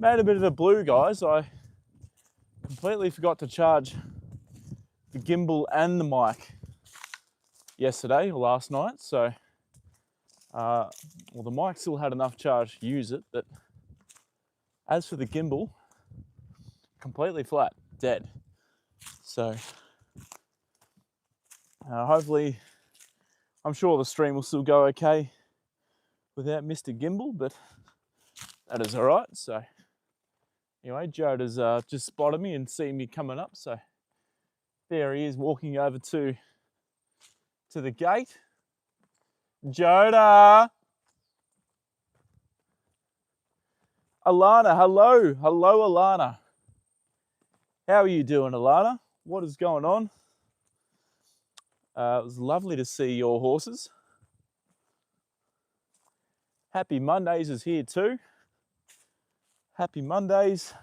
Made a bit of a blue, guys. I completely forgot to charge the gimbal and the mic yesterday or last night. So, well, the mic still had enough charge to use it, but as for the gimbal, completely flat, dead. So, hopefully, I'm sure the stream will still go okay without Mr. Gimbal, but that is all right. So, anyway, Joda's just spotted me and seen me coming up. So, there he is walking over to the gate. Joda! Alana, hello. Hello, Alana. How are you doing, Alana? What is going on? It was lovely to see your horses. Happy Mondays is here too. Happy Mondays.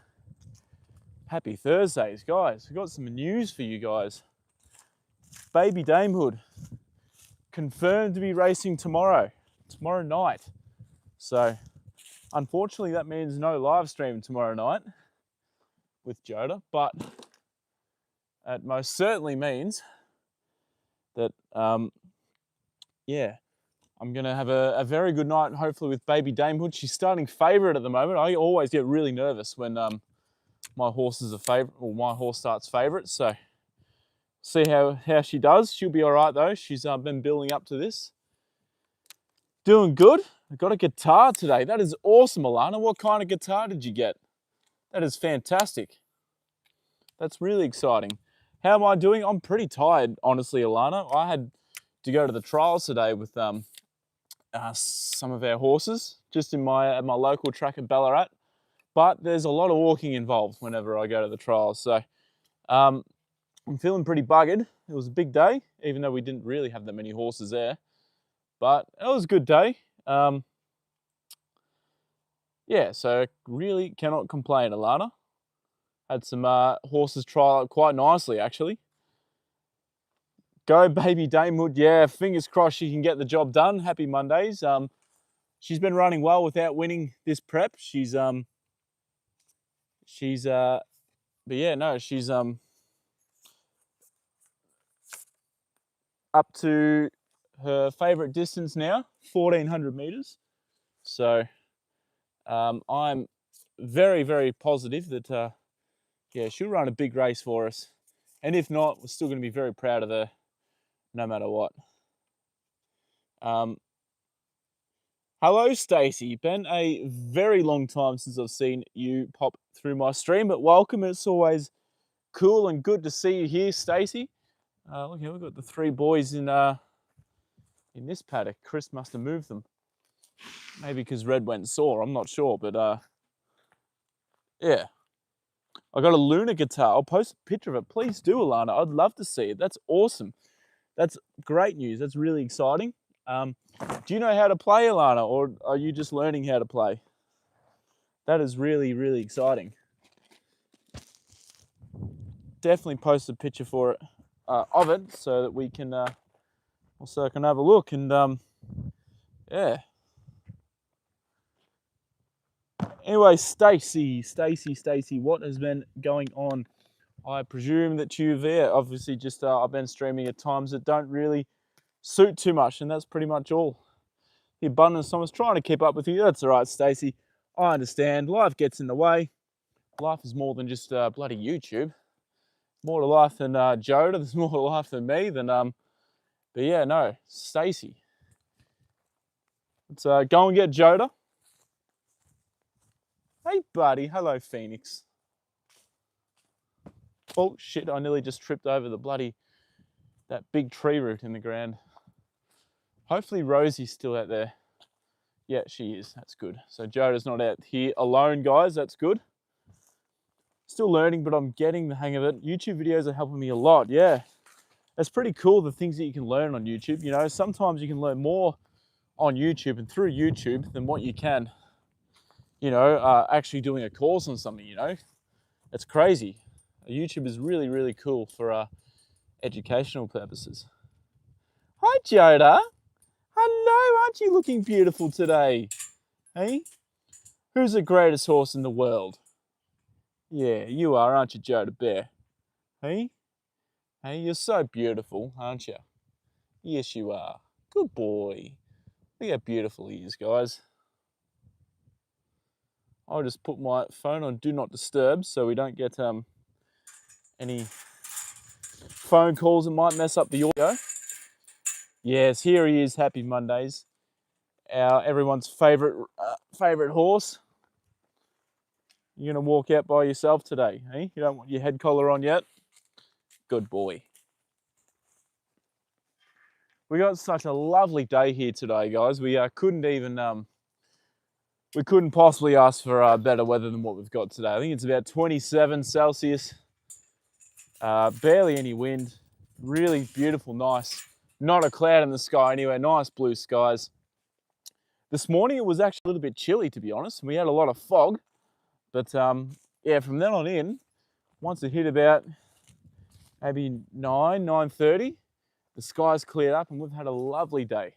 Happy Thursdays, guys. We've got some news for you guys. Baby Damehood confirmed to be racing tomorrow night. So, unfortunately, that means no live stream tomorrow night with Joda, but it most certainly means that, yeah, I'm going to have a very good night, hopefully, with Baby Damehood. She's starting favourite at the moment. I always get really nervous when my horse is a favourite, or my horse starts favourite. So, see how she does. She'll be all right, though. She's been building up to this. Doing good. I got a guitar today. That is awesome, Alana. What kind of guitar did you get? That is fantastic. That's really exciting. How am I doing? I'm pretty tired, honestly, Alana. I had to go to the trials today with some of our horses, just at my local track at Ballarat. But there's a lot of walking involved whenever I go to the trials. So I'm feeling pretty buggered. It was a big day, even though we didn't really have that many horses there. But it was a good day. Yeah, so really cannot complain, Alana. Had some horses trial out quite nicely, actually. Go, Baby Damehood. Yeah, fingers crossed she can get the job done. Happy Mondays. She's been running well without winning this prep. She's up to her favourite distance now, 1,400 metres. So I'm very, very positive that, yeah, she'll run a big race for us. And if not, we're still going to be very proud of her no matter what. Hello, Stacey. Been a very long time since I've seen you pop through my stream, but welcome. It's always cool and good to see you here, Stacey. Look here, we've got the three boys in this paddock. Chris must have moved them. Maybe because Red went sore, I'm not sure, but yeah. I got a Luna guitar. I'll post a picture of it. Please do, Alana. I'd love to see it. That's awesome. That's great news. That's really exciting. Do you know how to play, Alana, or are you just learning how to play? That is really, really exciting. Definitely post a picture for it, of it, so that we can, also I can have a look. And yeah. Anyway, Stacey, what has been going on? I presume that you've obviously just I've been streaming at times that don't really suit too much, and that's pretty much all. The abundance. I was trying to keep up with you. That's all right, Stacey. I understand. Life gets in the way. Life is more than just bloody YouTube. More to life than Joda. There's more to life than me. But yeah, no, Stacey. Let's go and get Joda. Hey, buddy. Hello, Phoenix. Oh shit! I nearly just tripped over that big tree root in the ground. Hopefully Rosie's still out there. Yeah, she is. That's good. So Joda's not out here alone, guys. That's good. Still learning, but I'm getting the hang of it. YouTube videos are helping me a lot. Yeah, it's pretty cool, the things that you can learn on YouTube. You know, sometimes you can learn more on YouTube and through YouTube than what you can, you know, actually doing a course on something, you know. It's crazy. YouTube is really, really cool for educational purposes. Hi, Joda. Hello, aren't you looking beautiful today? Hey? Who's the greatest horse in the world? Yeah, you are, aren't you, Joda Bear? Hey? Hey, you're so beautiful, aren't you? Yes, you are. Good boy. Look how beautiful he is, guys. I'll just put my phone on Do Not Disturb so we don't get any phone calls that might mess up the audio. Yes, here he is. Happy Mondays. Everyone's favorite horse. You're gonna walk out by yourself today, eh? You don't want your head collar on yet? Good boy. We got such a lovely day here today, guys. We we couldn't possibly ask for better weather than what we've got today. I think it's about 27 Celsius. Barely any wind. Really beautiful, nice. Not a cloud in the sky anywhere. Nice blue skies. This morning it was actually a little bit chilly, to be honest. We had a lot of fog, but yeah, from then on in, once it hit about maybe 9:30, the skies cleared up and we've had a lovely day.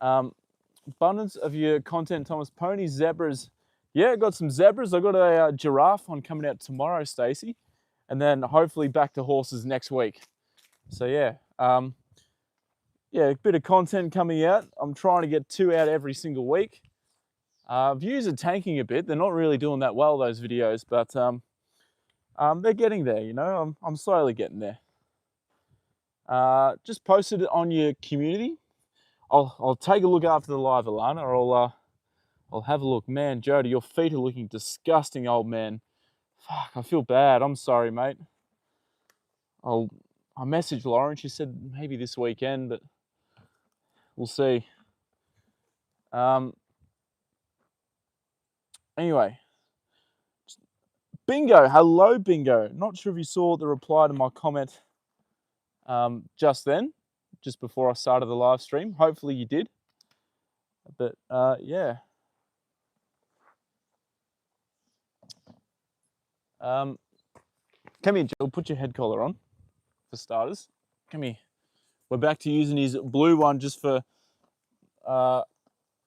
Abundance of your content, Thomas. Ponies, zebras. Yeah, got some zebras. I got a giraffe one coming out tomorrow, Stacey, and then hopefully back to horses next week. So yeah, yeah, a bit of content coming out. I'm trying to get 2 out every single week. Views are tanking a bit. They're not really doing that well, those videos, but they're getting there, you know. I'm slowly getting there. Just posted it on your community. I'll take a look after the live, Alana, or I'll have a look. Man, Joda, your feet are looking disgusting, old man. Fuck, I feel bad. I'm sorry, mate. I messaged Lauren. She said maybe this weekend, but we'll see. Anyway, Bingo. Hello, Bingo. Not sure if you saw the reply to my comment just then, just before I started the live stream. Hopefully you did. But yeah. Come here, Jill. Put your head collar on, for starters. Come here. We're back to using his blue one just for a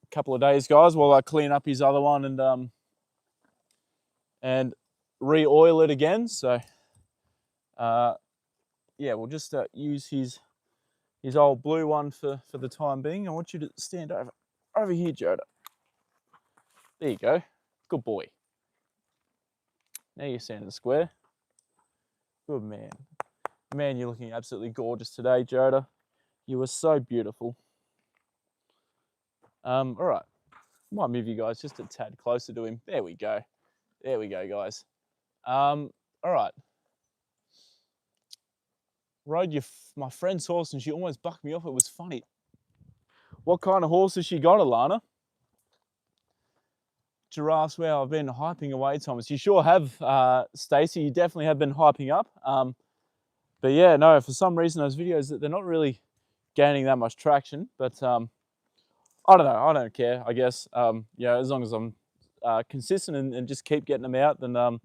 couple of days, guys, while I clean up his other one and re-oil it again. So yeah, we'll just use his old blue one for the time being. I want you to stand over here, Joda. There you go. Good boy. Now you're standing square. Good man. Man, you're looking absolutely gorgeous today, Joda. You were so beautiful. All right. Might move you guys just a tad closer to him. There we go. There we go, guys. All right. Rode my friend's horse and she almost bucked me off. It was funny. What kind of horse has she got, Alana? Giraffes. Well, I've been hyping away, Thomas. You sure have, Stacey. You definitely have been hyping up. But yeah, no, for some reason, those videos, they're not really gaining that much traction. But I don't know. I don't care, I guess. Yeah, as long as I'm consistent and just keep getting them out, then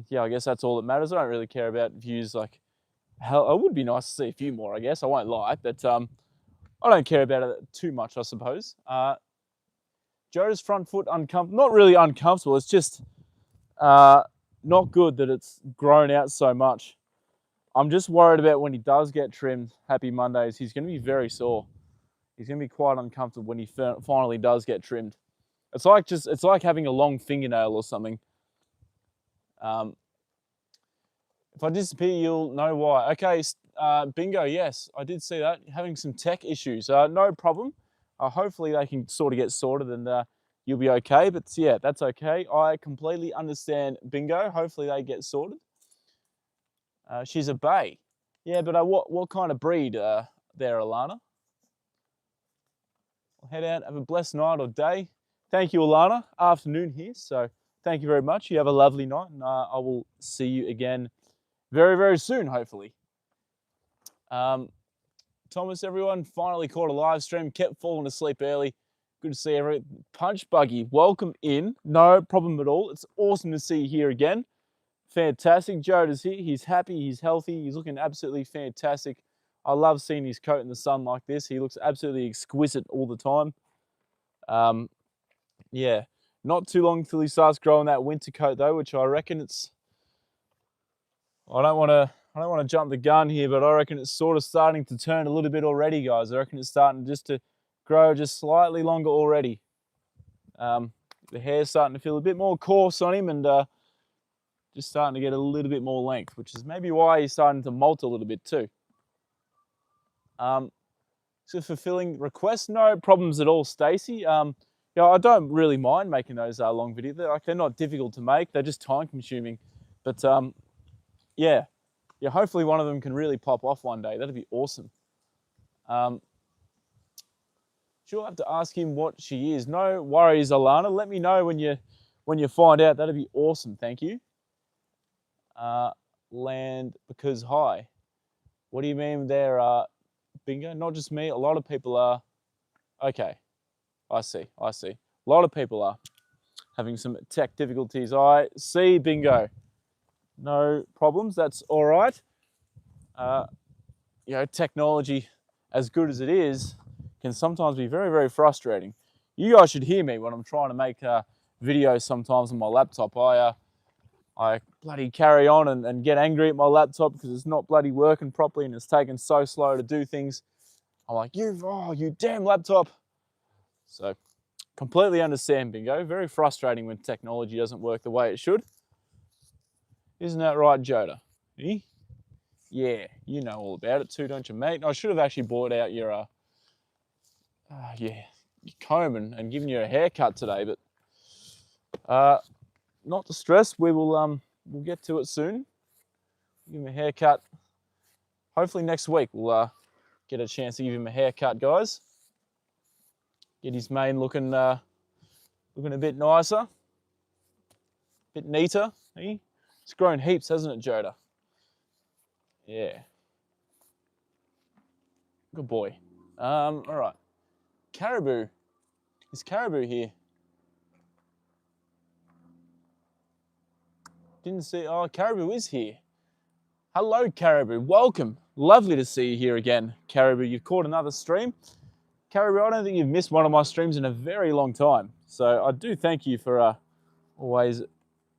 yeah, I guess that's all that matters. I don't really care about views. Like, hell, it would be nice to see a few more, I guess. I won't lie. But I don't care about it too much, I suppose. Joda's front foot uncomfortable. Not really uncomfortable. It's just not good that it's grown out so much. I'm just worried about when he does get trimmed. Happy Mondays. He's going to be very sore. He's going to be quite uncomfortable when he finally does get trimmed. It's like having a long fingernail or something. If I disappear, you'll know why. Okay, Bingo, yes, I did see that. Having some tech issues. No problem. Hopefully they can sort of get sorted and you'll be okay. But yeah, that's okay. I completely understand, Bingo. Hopefully they get sorted. She's a bay. Yeah, but what kind of breed there, Alana? I'll head out. Have a blessed night or day. Thank you, Alana. Afternoon here. So thank you very much. You have a lovely night. And I will see you again very, very soon, hopefully. Thomas, everyone, finally caught a live stream. Kept falling asleep early. Good to see everyone. Punch Buggy, welcome in. No problem at all. It's awesome to see you here again. Fantastic. Joda's here. He's happy. He's healthy. He's looking absolutely fantastic. I love seeing his coat in the sun like this. He looks absolutely exquisite all the time. Yeah. Not too long till he starts growing that winter coat though, which I reckon it's, I don't want to jump the gun here, but I reckon it's sort of starting to turn a little bit already, guys. I reckon it's starting just to grow just slightly longer already. The hair's starting to feel a bit more coarse on him, and just starting to get a little bit more length, which is maybe why he's starting to molt a little bit too. So fulfilling requests, no problems at all, Stacey. Yeah, I don't really mind making those long videos. They're not difficult to make. They're just time consuming. But yeah, hopefully one of them can really pop off one day. That'd be awesome. She'll have to ask him what she is. No worries, Alana. Let me know when you find out. That'd be awesome. Thank you. Land because hi. What do you mean there, Bingo? Not just me. A lot of people are. Okay, I see. A lot of people are having some tech difficulties. I see, Bingo. No problems. That's all right. Technology, as good as it is, can sometimes be very, very frustrating. You guys should hear me when I'm trying to make videos sometimes on my laptop. I bloody carry on and get angry at my laptop because it's not bloody working properly and it's taken so slow to do things. I'm like, you damn laptop. So completely understand, Bingo. Very frustrating when technology doesn't work the way it should. Isn't that right, Joda? Eh? Yeah, you know all about it too, don't you, mate? I should have actually brought out your your comb and given you a haircut today, but not to stress. We'll get to it soon. Give him a haircut. Hopefully next week we'll get a chance to give him a haircut, guys. Get his mane looking a bit nicer, a bit neater. Eh? It's grown heaps, hasn't it, Joda? Yeah. Good boy. All right. Caribou. Is Caribou here? Didn't see. Oh, Caribou is here. Hello, Caribou. Welcome. Lovely to see you here again, Caribou. You've caught another stream. Caribou, I don't think you've missed one of my streams in a very long time. So I do thank you for always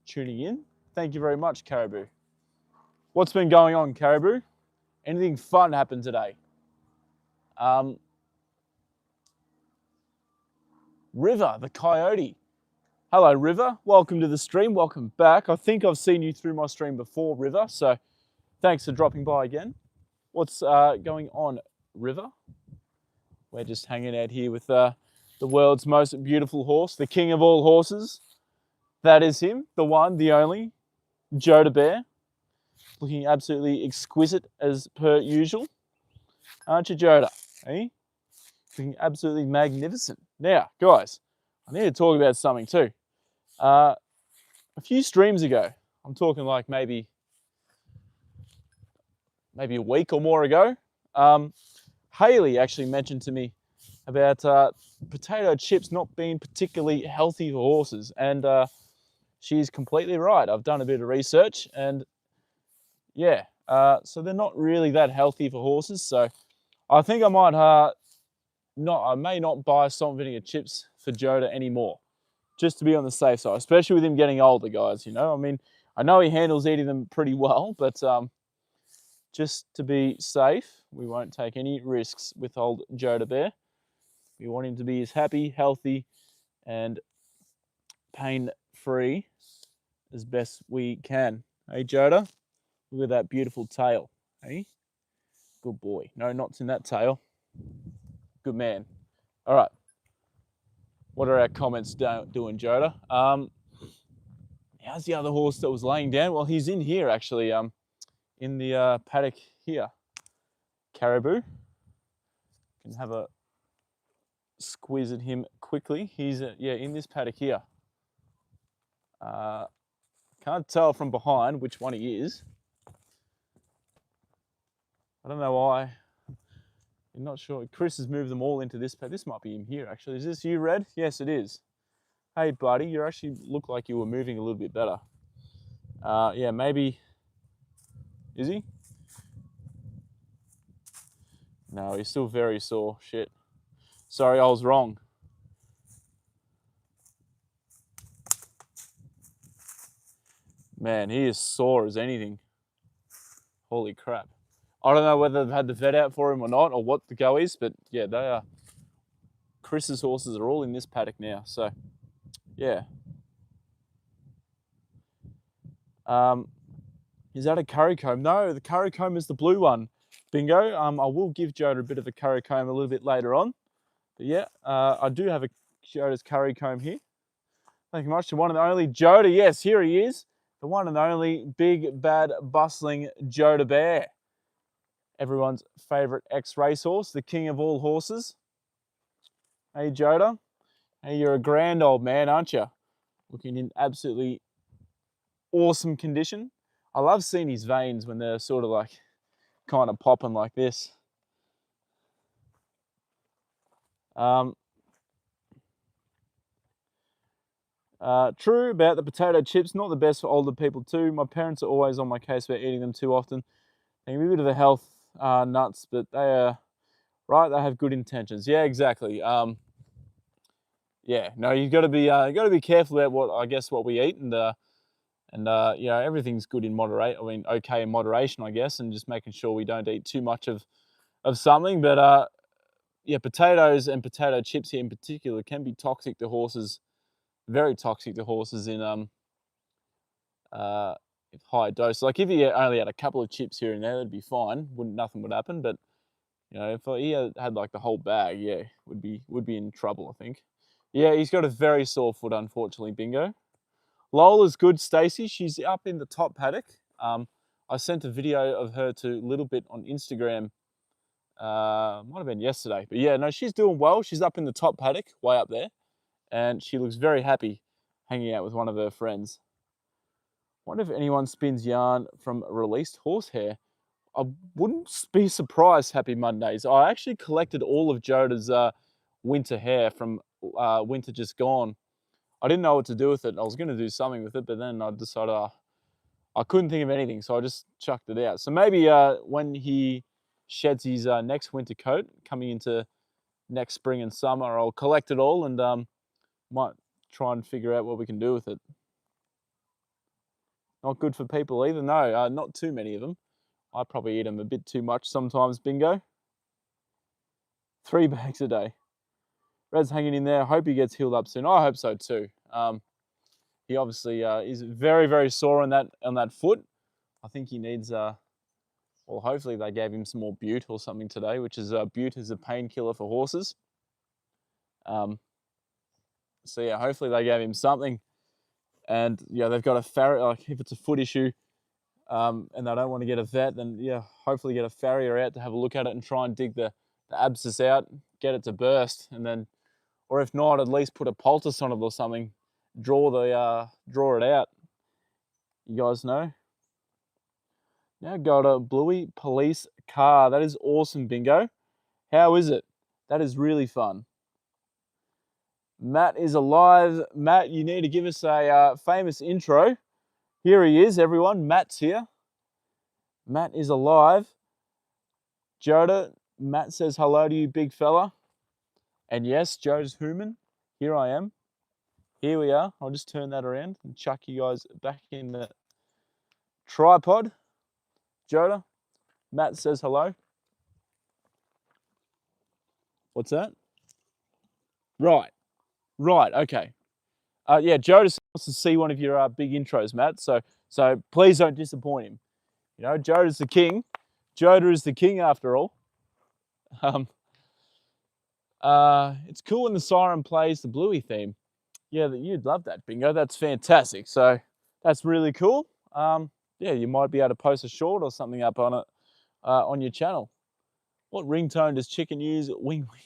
tuning in. Thank you very much, Caribou. What's been going on, Caribou? Anything fun happened today? River, the coyote. Hello, River. Welcome to the stream. Welcome back. I think I've seen you through my stream before, River. So thanks for dropping by again. What's going on, River? We're just hanging out here with the world's most beautiful horse, the king of all horses. That is him, the one, the only, Joda Bear. Looking absolutely exquisite as per usual. Aren't you, Joda? Eh? Looking absolutely magnificent. Now, guys, I need to talk about something too. A few streams ago, I'm talking like maybe a week or more ago, Haley actually mentioned to me about potato chips not being particularly healthy for horses, and she's completely right. I've done a bit of research, and yeah, so they're not really that healthy for horses. So I think I might I may not buy salt and vinegar chips for Joda anymore, just to be on the safe side, especially with him getting older, guys. You know, I mean, I know he handles eating them pretty well, but just to be safe, we won't take any risks with old Joda Bear. We want him to be as happy, healthy, and pain-free as best we can. Hey, Joda, look at that beautiful tail. Hey, good boy. No knots in that tail. Good man. All right. What are our comments doing, Joda? How's the other horse that was laying down? Well, he's in here, actually, in the paddock here. Caribou. Can have a squeeze at him quickly. He's, in this paddock here. Can't tell from behind which one he is. I don't know why. I'm not sure. Chris has moved them all into this paddock. This might be him here, actually. Is this you, Red? Yes, it is. Hey, buddy, you actually look like you were moving a little bit better. Yeah, maybe. Is he? No, he's still very sore. Shit. Sorry, I was wrong. Man, he is sore as anything. Holy crap. I don't know whether they've had the vet out for him or not, or what the go is, but yeah, they are. Chris's horses are all in this paddock now, so yeah. Is that a curry comb? No, the curry comb is the blue one. Bingo. I will give Joda a bit of a curry comb a little bit later on. But yeah, I do have a Joda's curry comb here. Thank you much to one and only Joda. Yes, here he is. The one and only big, bad, bustling Joda Bear. Everyone's favourite ex-racehorse, the king of all horses. Hey, Joda. Hey, you're a grand old man, aren't you? Looking in absolutely awesome condition. I love seeing his veins when they're sort of like kind of popping like this. True about the potato chips, not the best for older people too. My parents are always on my case about eating them too often. They can be a bit of a health nuts, but they are right. They have good intentions. Yeah, exactly. Yeah, no, you got to be careful about what we eat, and you know, everything's good in moderate. I mean, okay in moderation, I guess, and just making sure we don't eat too much of something. But yeah, potatoes and potato chips here in particular can be toxic to horses. Very toxic to horses in uh, high dose. Like if he only had a couple of chips here and there, that'd be fine. Nothing would happen. But you know, if he had like the whole bag, yeah, would be in trouble, I think. Yeah, he's got a very sore foot, unfortunately. Bingo. Lola's good, Stacey. She's up in the top paddock. I sent a video of her to Little Bit on Instagram. Might have been yesterday, but yeah, no, she's doing well. She's up in the top paddock, way up there, and she looks very happy, hanging out with one of her friends. Wonder if anyone spins yarn from released horsehair. I wouldn't be surprised, Happy Mondays. I actually collected all of Joda's winter hair from winter just gone. I didn't know what to do with it. I was going to do something with it, but then I decided I couldn't think of anything, so I just chucked it out. So maybe when he sheds his next winter coat, coming into next spring and summer, I'll collect it all and might try and figure out what we can do with it. Not good for people either. No, not too many of them. I probably eat them a bit too much sometimes, Bingo. 3 bags a day. Red's hanging in there. I hope he gets healed up soon. I hope so too. He obviously is very, very sore on that foot. I think he needs, well, hopefully they gave him some more bute or something today, which is bute is a painkiller for horses. So yeah, hopefully they gave him something. And yeah, they've got a farrier, like if it's a foot issue, and they don't want to get a vet, then yeah, hopefully get a farrier out to have a look at it and try and dig the abscess out, get it to burst, and then, or if not, at least put a poultice on it or something, draw it out. You guys know. Now got a Bluey police car. That is awesome, Bingo. How is it? That is really fun. Matt is alive. Matt, you need to give us a famous intro. Here he is, everyone. Matt's here. Matt is alive. Joda, Matt says hello to you, big fella. And yes, Joda's human. Here I am. Here we are. I'll just turn that around and chuck you guys back in the tripod. Joda, Matt says hello. What's that? Right. Okay. Yeah, Joda wants to see one of your big intros, Matt. So please don't disappoint him. You know, Joda's the king. Joda is the king after all. It's cool when the siren plays the Bluey theme. Yeah, you'd love that, Bingo. That's fantastic. So that's really cool. Yeah, you might be able to post a short or something up on it on your channel. What ringtone does Chicken use? Wing, wing,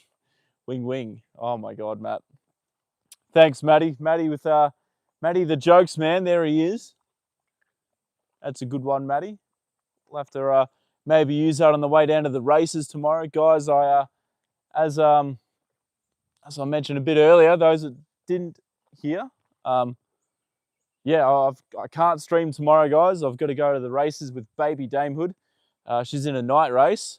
wing, wing. Oh my God, Matt. Thanks, Matty. Matty with Matty the jokes man. There he is. That's a good one, Matty. We'll have to maybe use that on the way down to the races tomorrow, guys. As I mentioned a bit earlier, those that didn't hear, yeah, I can't stream tomorrow, guys. I've got to go to the races with baby Damehood. She's in a night race.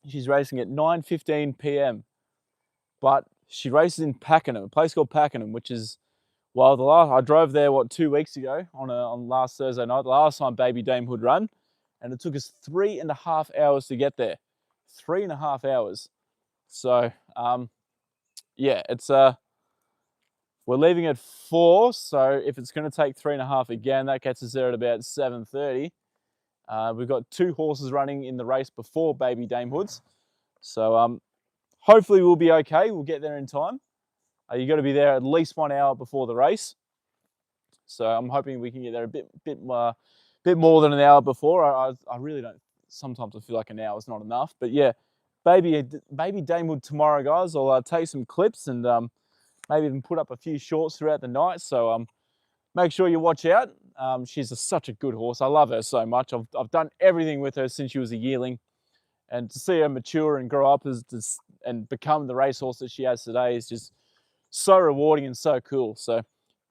She's racing at 9:15 p.m. But she races in Pakenham, a place called Pakenham, which is Well, I drove there, 2 weeks ago on last Thursday night, the last time Baby Dame Hood run, and it took us 3.5 hours to get there. 3.5 hours. So, yeah, we're leaving at 4, so if it's going to take 3.5 again, that gets us there at about 7:30. We've got 2 horses running in the race before Baby Dame Hoods, so hopefully we'll be okay. We'll get there in time. You got to be there at least 1 hour before the race, so I'm hoping we can get there a bit more than an hour before. I really don't. Sometimes I feel like an hour is not enough, but yeah, Baby Dame Hood tomorrow, guys. I'll take some clips and maybe even put up a few shorts throughout the night. So make sure you watch out. She's such a good horse. I love her so much. I've done everything with her since she was a yearling, and to see her mature and grow up and become the racehorse that she has today is just so rewarding and so cool. So,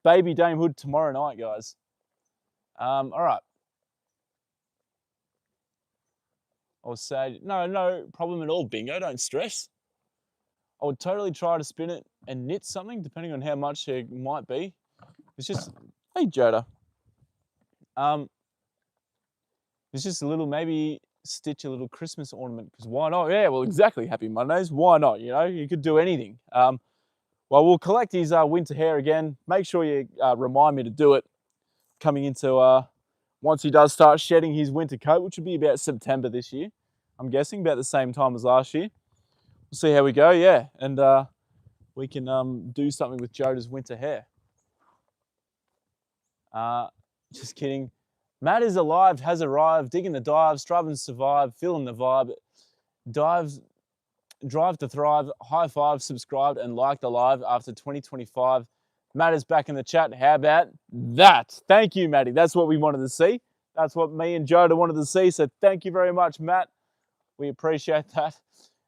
Baby Dame Hood tomorrow night, guys. All right. I'll say no problem at all, Bingo. Don't stress. I would totally try to spin it and knit something, depending on how much it might be. It's just, hey Joda. It's just a little, maybe stitch a little Christmas ornament, because why not? Yeah, well, exactly. Happy Mondays. Why not? You know, you could do anything. Well, we'll collect his winter hair again. Make sure you remind me to do it coming into once he does start shedding his winter coat, which will be about September this year. I'm guessing about the same time as last year. We'll see how we go. Yeah, and we can do something with Joda's winter hair. Just kidding. Matt is alive, has arrived, digging the dive, striving to survive, feeling the vibe. Drive to thrive, high five, subscribed, and liked the live after 2025. Matt is back in the chat. How about that? Thank you, Matty. That's what we wanted to see. That's what me and Joda wanted to see. So thank you very much, Matt. We appreciate that.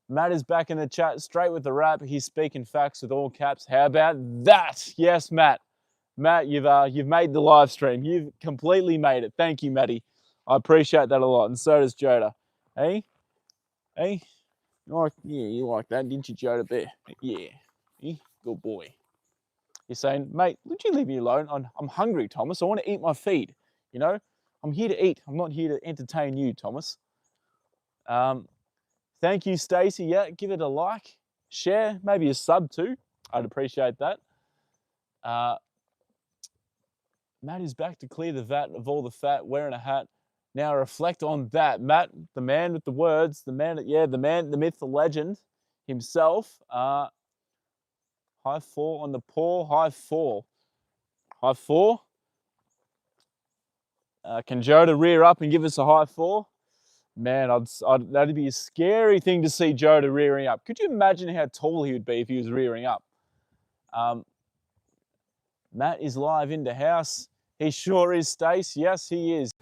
Matt is back in the chat, straight with the rap. He's speaking facts with all caps. How about that? Yes, Matt. Matt, you've made the live stream. You've completely made it. Thank you, Matty. I appreciate that a lot, and so does Joda. Hey, hey, yeah, you like that, didn't you, Joda Bear? Yeah, good boy. You're saying, mate, would you leave me alone? I'm hungry, Thomas. I want to eat my feed. You know, I'm here to eat. I'm not here to entertain you, Thomas. Thank you, Stacey. Yeah, give it a like, share, maybe a sub too. I'd appreciate that. Matt is back to clear the vat of all the fat, wearing a hat. Now reflect on that. Matt, the man with the words, the man, the myth, the legend himself. High 4 on the paw, high 4. High 4. Can Joda rear up and give us a high 4? Man, that'd be a scary thing to see Joda rearing up. Could you imagine how tall he would be if he was rearing up? Matt is live in the house. He sure is, Stace. Yes, he is.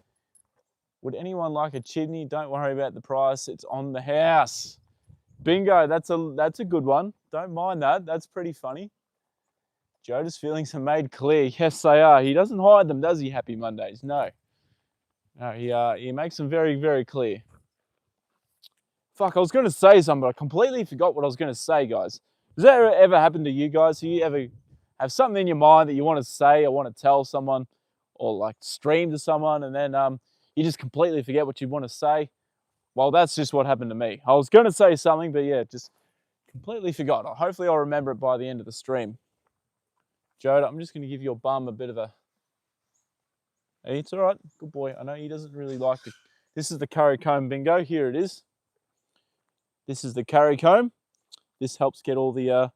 Would anyone like a chimney? Don't worry about the price. It's on the house. Bingo. That's a good one. Don't mind that. That's pretty funny. Joda's feelings are made clear. Yes, they are. He doesn't hide them, does he? Happy Mondays. No. No, he makes them very, very clear. Fuck, I was going to say something, but I completely forgot what I was going to say, guys. Does that ever happen to you guys? Do you ever have something in your mind that you want to say or want to tell someone or like stream to someone, and then you just completely forget what you want to say? Well, that's just what happened to me. I was going to say something, but yeah, just completely forgot. Hopefully I'll remember it by the end of the stream. Joda, I'm just going to give your bum a bit of a... Hey, it's all right. Good boy. I know he doesn't really like it. This is the curry comb, Bingo. Here it is. This is the curry comb. This helps get all the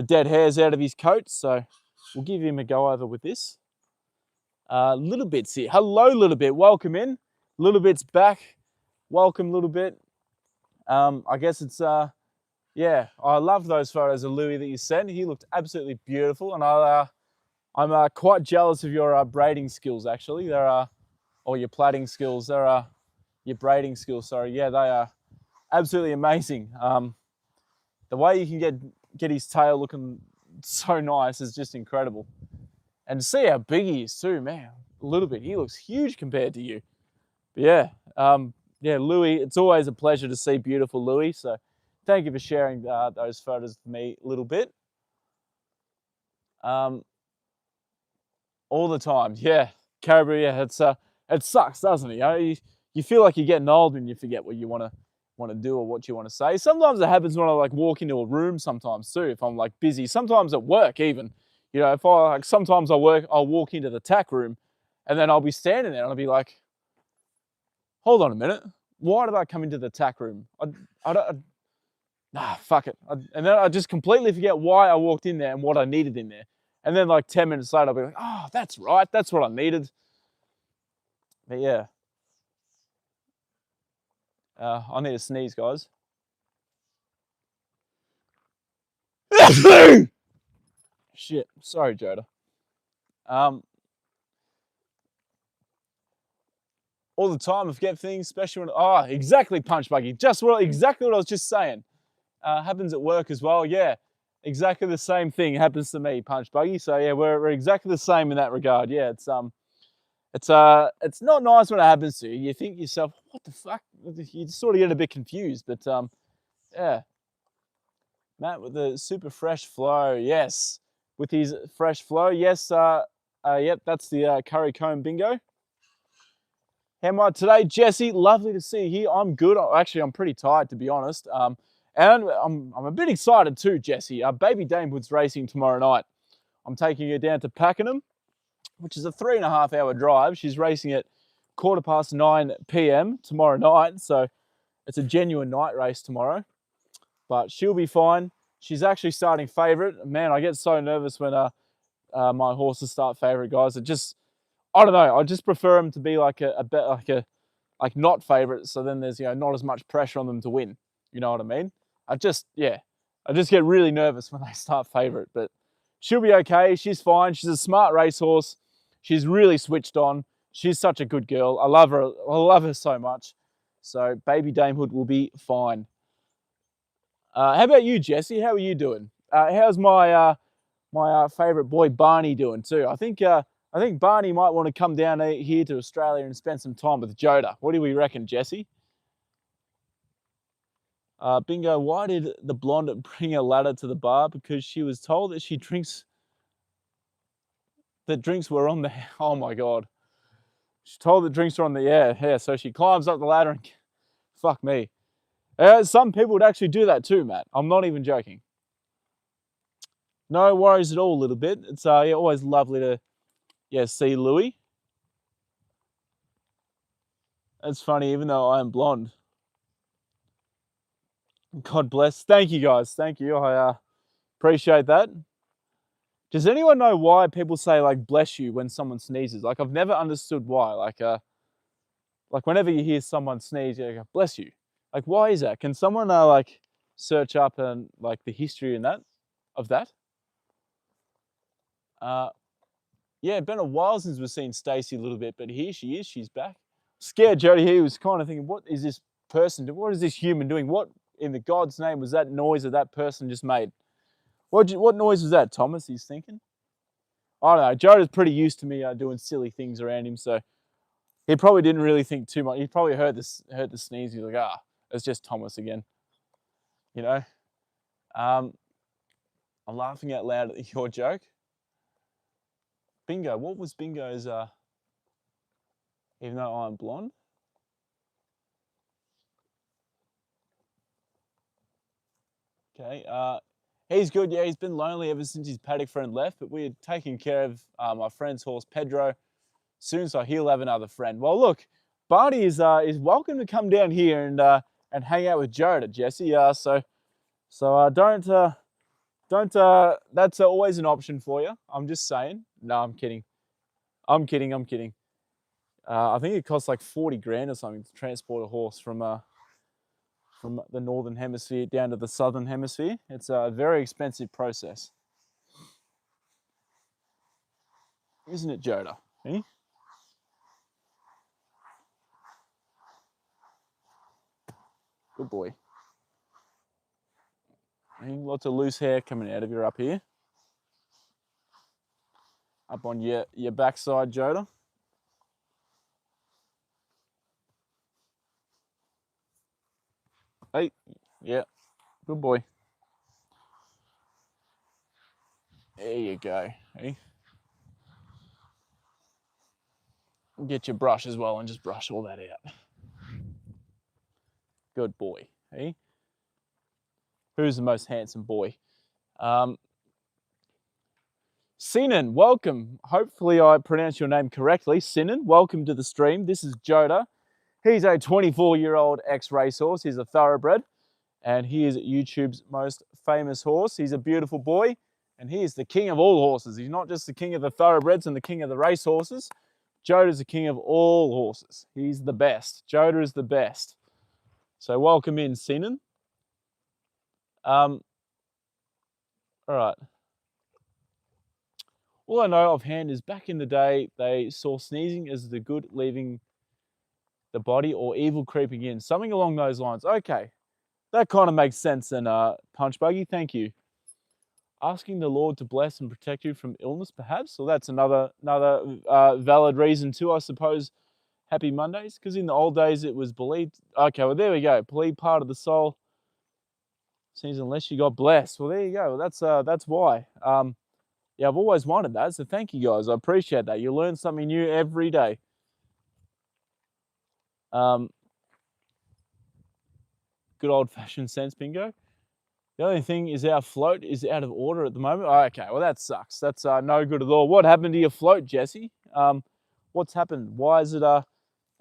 dead hairs out of his coat. So we'll give him a go over with this. Little Bit's here. Hello, Little Bit. Welcome in. Little Bit's back. Welcome, Little Bit. I guess it's, yeah, I love those photos of Louis that you sent. He looked absolutely beautiful. And I'm quite jealous of your braiding skills, actually. Or your plaiting skills. Your braiding skills, sorry. Yeah, they are absolutely amazing. The way you can get his tail looking so nice is just incredible. And to see how big he is too, man, a Little Bit. He looks huge compared to you. But yeah, yeah, Louis, it's always a pleasure to see beautiful Louis. So thank you for sharing those photos with me a little bit. All the time, yeah. Caribou, yeah, it sucks, doesn't it? You feel like you're getting old when you forget what you want to do or what you want to say. Sometimes it happens when I like walk into a room sometimes too, if I'm like busy. Sometimes at work even. If I like sometimes I'll walk into the tack room and then I'll be standing there and I'll be like, hold on a minute. Why did I come into the tack room? I don't, nah, fuck it. And then I just completely forget why I walked in there and what I needed in there. And then like 10 minutes later, I'll be like, oh, that's right. That's what I needed. But yeah, I need to sneeze, guys. Shit. Sorry, Joda. Um, all the time, I forget things, especially when, exactly, Punch Buggy. Exactly what I was just saying. Happens at work as well. Yeah, exactly the same thing happens to me, Punch Buggy. So yeah, we're exactly the same in that regard. Yeah, it's not nice when it happens to you. You think to yourself, what the fuck? You sort of get a bit confused, but yeah. Matt with the super fresh flow, yes. With his fresh flow, yes. Yep, that's the curry comb bingo. How am I today, Jesse? Lovely to see you here. I'm good. Actually, I'm pretty tired, to be honest. And I'm a bit excited too, Jesse. Baby Damehood's racing tomorrow night. I'm taking her down to Pakenham, which is a 3.5 hour drive. She's racing at 9:15 p.m. tomorrow night. So it's a genuine night race tomorrow. But she'll be fine. She's actually starting favourite. Man, I get so nervous when my horses start favourite, guys. I don't know. I just prefer them to be like like not favourite. So then there's not as much pressure on them to win. You know what I mean? I just get really nervous when they start favourite. But she'll be okay. She's fine. She's a smart racehorse. She's really switched on. She's such a good girl. I love her. I love her so much. So Baby Damehood will be fine. How about you, Jesse? How are you doing? How's my favourite boy Barney doing too? I think Barney might want to come down here to Australia and spend some time with Joda. What do we reckon, Jesse? Bingo, why did the blonde bring a ladder to the bar? Because she was told that drinks were on the. Oh my god, she's told that drinks are on the yeah. So she climbs up the ladder and fuck me. Some people would actually do that too, Matt. I'm not even joking. No worries at all, a little bit. It's always lovely to see Louis. That's funny, even though I am blonde. God bless. Thank you, guys. Thank you. I appreciate that. Does anyone know why people say like "bless you" when someone sneezes? Like I've never understood why. Like whenever you hear someone sneeze, you go "bless you." Like why is that? Can someone like search up and like the history and that of that? Uh, yeah, been a while since we've seen Stacey a little bit, but here she is. She's back. Scared Jody here was kind of thinking, what is this person doing? What is this human doing? What in the God's name was that noise that person just made? What noise was that, Thomas? He's thinking. I don't know. Joda's pretty used to me doing silly things around him, so he probably didn't really think too much. He probably heard the sneeze. He's like, it's just Thomas again. You know. Um, I'm laughing out loud at your joke. Bingo. What was Bingo's? Even though I'm blonde. Okay. He's good. Yeah, he's been lonely ever since his paddock friend left. But we're taking care of my friend's horse Pedro soon, so he'll have another friend. Well, look, Barney is welcome to come down here and hang out with Joda, Jesse. Don't. That's always an option for you. I'm just saying. No, I'm kidding. I'm kidding. I'm kidding. I think it costs like 40 grand or something to transport a horse from the northern hemisphere down to the southern hemisphere. It's a very expensive process, isn't it, Joda? Eh? Good boy. Lots of loose hair coming out of you up here. Up on your backside, Joda. Hey, yeah, good boy. There you go. Hey. Get your brush as well and just brush all that out. Good boy. Hey? Who's the most handsome boy? Sinan, welcome. Hopefully I pronounced your name correctly. Sinan, welcome to the stream. This is Joda. He's a 24-year-old ex-racehorse. He's a thoroughbred, and he is YouTube's most famous horse. He's a beautiful boy, and he is the king of all horses. He's not just the king of the thoroughbreds and the king of the racehorses. Joda's the king of all horses. He's the best. Joda is the best. So welcome in, Sinan. All right. All I know offhand is back in the day, they saw sneezing as the good leaving the body or evil creeping in. Something along those lines. Okay, that kind of makes sense. And Punch Buggy, thank you. Asking the Lord to bless and protect you from illness, perhaps. So that's another valid reason too, I suppose. Happy Mondays, because in the old days it was believed. Okay, well there we go. Believe part of the soul. Seems unless you got blessed. Well, there you go. Well, that's why. Yeah, I've always wanted that, so thank you guys. I appreciate that. You learn something new every day. Good old-fashioned sense bingo. The only thing is our float is out of order at the moment. Oh, okay, well that sucks. That's no good at all. What happened to your float, Jesse? What's happened? Why is it out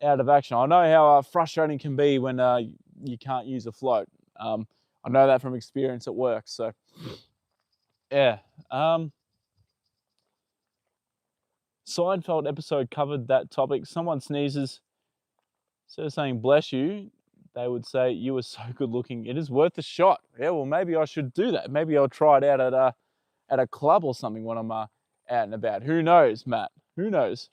of action? I know how frustrating it can be when you can't use a float. I know that from experience at work. So, yeah. Seinfeld episode covered that topic. Someone sneezes, instead of saying bless you, they would say you were so good looking. It is worth a shot. Yeah, well maybe I should do that. Maybe I'll try it out at a club or something when I'm out and about. Who knows, Matt? Who knows?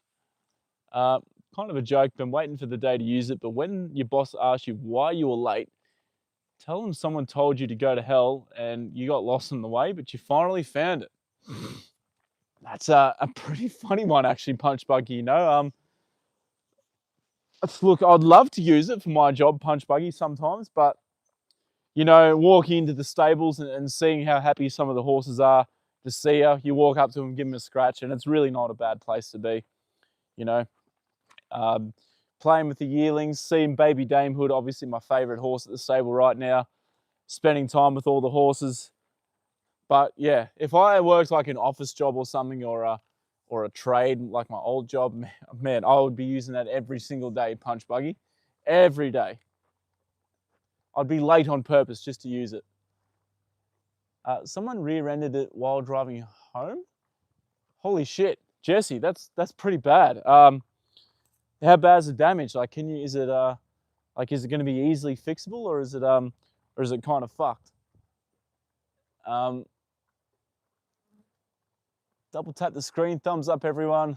Kind of a joke. Been waiting for the day to use it, but when your boss asks you why you were late, tell them someone told you to go to hell and you got lost on the way, but you finally found it. That's a pretty funny one, actually, Punch Buggy. You know, look, I'd love to use it for my job, Punch Buggy, sometimes, but you know, walking into the stables and seeing how happy some of the horses are to see you walk up to them, give them a scratch, and it's really not a bad place to be. You know, playing with the yearlings, seeing Baby Damehood, obviously my favourite horse at the stable right now. Spending time with all the horses. But yeah, if I worked like an office job or something, or a trade like my old job, man, I would be using that every single day, Punch Buggy, every day. I'd be late on purpose just to use it. Someone rear-ended it while driving home. Holy shit, Jesse, that's pretty bad. How bad is the damage? Like, is it going to be easily fixable, or is it kind of fucked? Double tap the screen, thumbs up, everyone.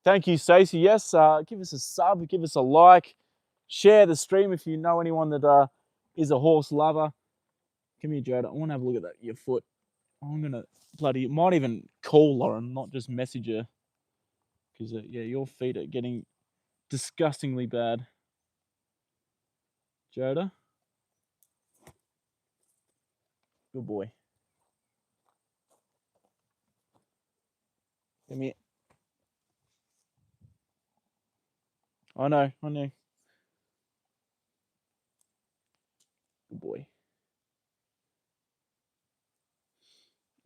Thank you, Stacey. Yes, give us a sub, give us a like, share the stream if you know anyone that is a horse lover. Come here, Joda. I want to have a look at your foot. I'm gonna might even call Lauren, not just message her, because yeah, your feet are getting disgustingly bad. Joda, good boy. Come here. I know. Good boy.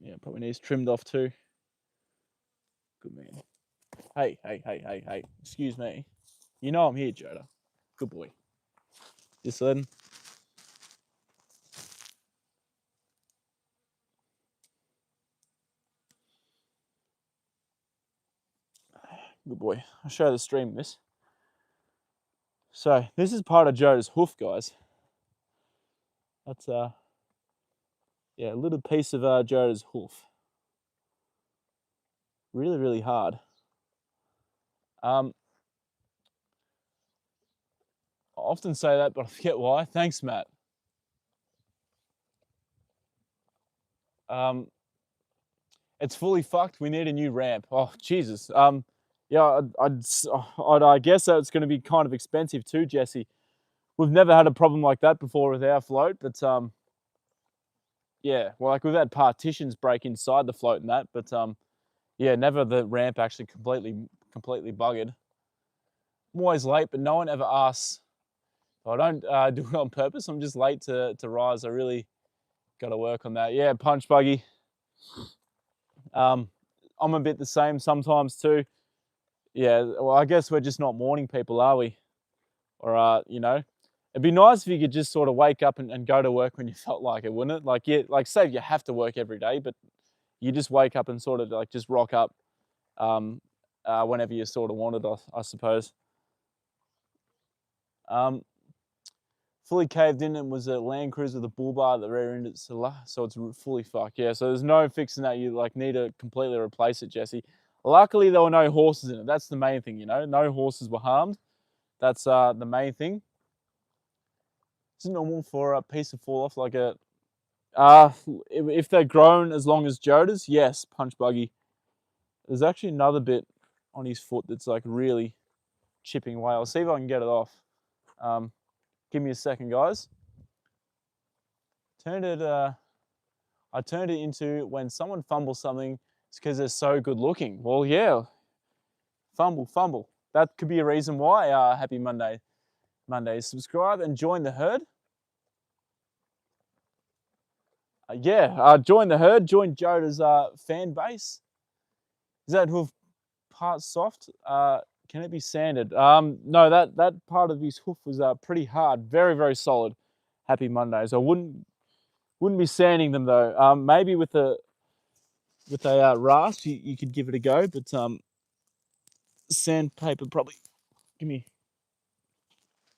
Yeah, probably needs trimmed off too. Good man. Hey. Excuse me. You know I'm here, Joda. Good boy. Just letting. Good boy. I'll show the stream this. So this is part of Joda's hoof, guys. That's yeah, a little piece of Joda's hoof. Really, really hard. I often say that, but I forget why. Thanks, Matt. It's fully fucked. We need a new ramp. Oh, Jesus. Yeah, I guess it's going to be kind of expensive too, Jesse. We've never had a problem like that before with our float, but yeah, well, like we've had partitions break inside the float and that, but yeah, never the ramp actually completely buggered. I'm always late, but no one ever asks. I don't do it on purpose. I'm just late to rise. I really got to work on that. Yeah, punch buggy. I'm a bit the same sometimes too. Yeah, well, I guess we're just not morning people, are we? Or, you know, it'd be nice if you could just sort of wake up and go to work when you felt like it, wouldn't it? Like, yeah, like say you have to work every day, but you just wake up and sort of like just rock up whenever you sort of wanted, I suppose. Fully caved in and was a Land Cruiser with a bull bar at the rear end, so it's fully fucked. Yeah, so there's no fixing that. You like need to completely replace it, Jesse. Luckily, there were no horses in it. That's the main thing, you know. No horses were harmed. That's the main thing. Is it normal for a piece to fall off like a... if they're grown as long as Joda's, yes, punch buggy. There's actually another bit on his foot that's like really chipping away. I'll see if I can get it off. Give me a second, guys. I turned it into when someone fumbles something, it's because they're so good looking. Well, yeah, fumble. That could be a reason why. Happy Monday. Subscribe and join the herd. Join the herd. Join Joda's fan base. Is that hoof part soft? Can it be sanded? No, that part of his hoof was pretty hard. Very, very solid. Happy Mondays. I wouldn't be sanding them though. Maybe with a rasp, you could give it a go, but sandpaper probably. Give me.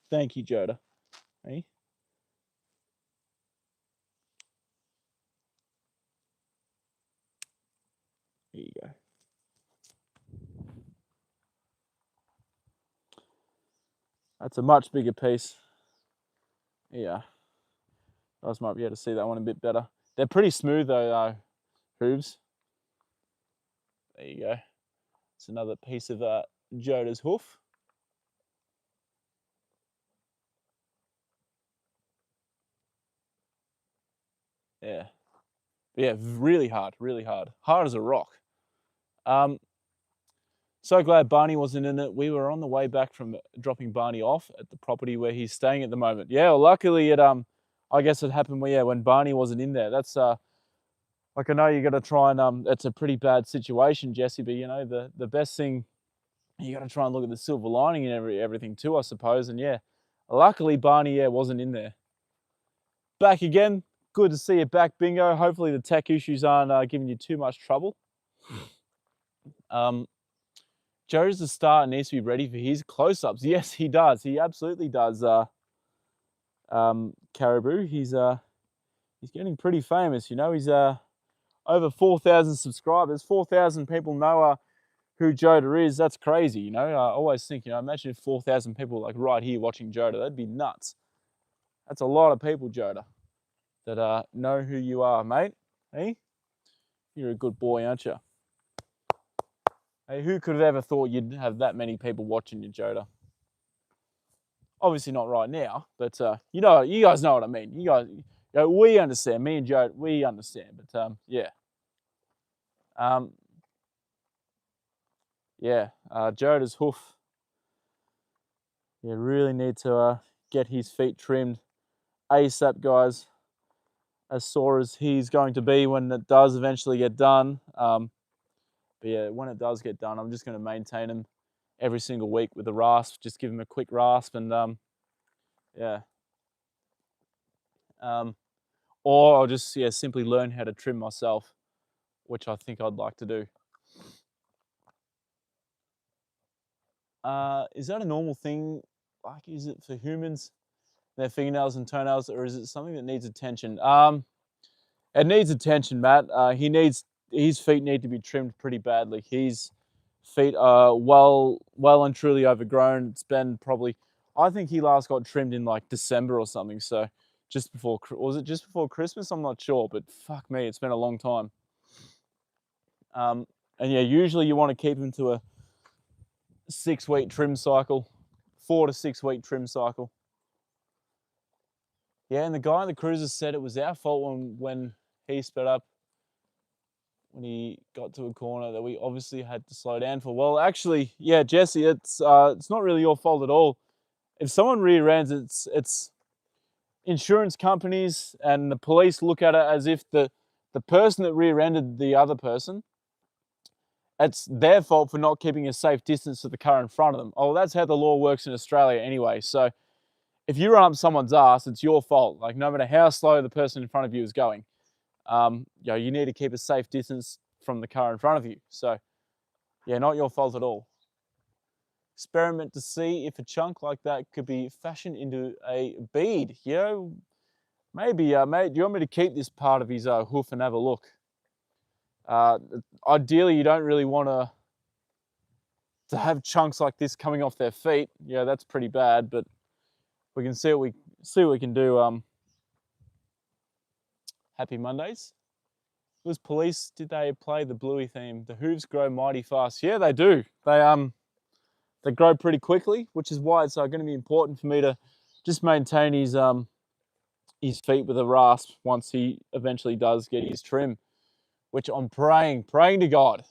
Thank you, Joda. Hey. Here you go. That's a much bigger piece. Yeah. I just might be able to see that one a bit better. They're pretty smooth though, hooves. There you go. It's another piece of Joda's hoof. Yeah. But yeah, really hard. Hard as a rock. So glad Barney wasn't in it. We were on the way back from dropping Barney off at the property where he's staying at the moment. Yeah, well, luckily I guess it happened when Barney wasn't in there. That's like I know you got to try and it's a pretty bad situation, Jesse. But you know the best thing, you got to try and look at the silver lining in everything too, I suppose. And yeah, luckily Barney wasn't in there. Back again. Good to see you back, Bingo. Hopefully the tech issues aren't giving you too much trouble. Joe's the star and needs to be ready for his close-ups. Yes, he does. He absolutely does. Caribou. He's getting pretty famous. You know, he's over 4,000 subscribers. 4,000 people know who Joda is. That's crazy. You know, I always think, you know, imagine if 4,000 people like right here watching Joda. That'd be nuts. That's a lot of people, Joda, that know who you are, mate. Hey, you're a good boy, aren't you? Hey, who could have ever thought you'd have that many people watching you, Joda? Obviously not right now, but you know, you guys know what I mean. You guys, you know, we understand. Me and Joe, we understand. But yeah, Joda's hoof. You really need to get his feet trimmed ASAP, guys. As sore as he's going to be when it does eventually get done. But yeah, when it does get done, I'm just going to maintain him every single week with a rasp. Just give him a quick rasp and yeah. Or I'll just simply learn how to trim myself, which I think I'd like to do. Is that a normal thing? Like, is it for humans, their fingernails and toenails, or is it something that needs attention? It needs attention, Matt. His feet need to be trimmed pretty badly. His feet are well and truly overgrown. It's been probably, I think he last got trimmed in like December or something. So was it just before Christmas? I'm not sure, but fuck me, it's been a long time. And yeah, usually you want to keep him to a 6-week trim cycle, 4 to 6 week trim cycle. Yeah, and the guy in the cruiser said it was our fault when he sped up when he got to a corner that we obviously had to slow down for. Well, actually, yeah, Jesse, it's not really your fault at all. If someone rear ends, it's insurance companies and the police look at it as if the person that rear-ended the other person, it's their fault for not keeping a safe distance to the car in front of them. Oh, that's how the law works in Australia anyway. So if you run up someone's ass, it's your fault. Like, no matter how slow the person in front of you is going, you need to keep a safe distance from the car in front of you. So yeah, not your fault at all. Experiment to see if a chunk like that could be fashioned into a bead. Maybe, mate, do you want me to keep this part of his hoof and have a look? Ideally, you don't really want to have chunks like this coming off their feet. Yeah, that's pretty bad, but we can see what we can do. Happy Mondays. Was police, did they play the Bluey theme? The hooves grow mighty fast. Yeah, they do. They grow pretty quickly, which is why it's going to be important for me to just maintain his feet with a rasp once he eventually does get his trim, which I'm praying to God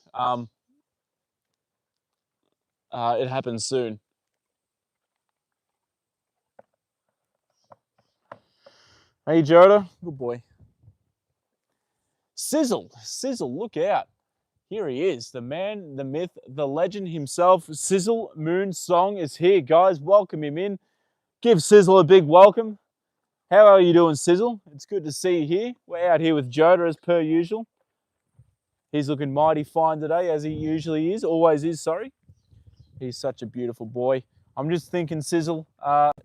it happens soon. Hey, Joda, good boy. Sizzle, look out. Here he is, the man, the myth, the legend himself. Sizzle Moon Song is here, guys. Welcome him in. Give Sizzle a big welcome. How are you doing, Sizzle? It's good to see you here. We're out here with Joda as per usual. He's looking mighty fine today, as he usually is, always is, sorry. He's such a beautiful boy. I'm just thinking, Sizzle,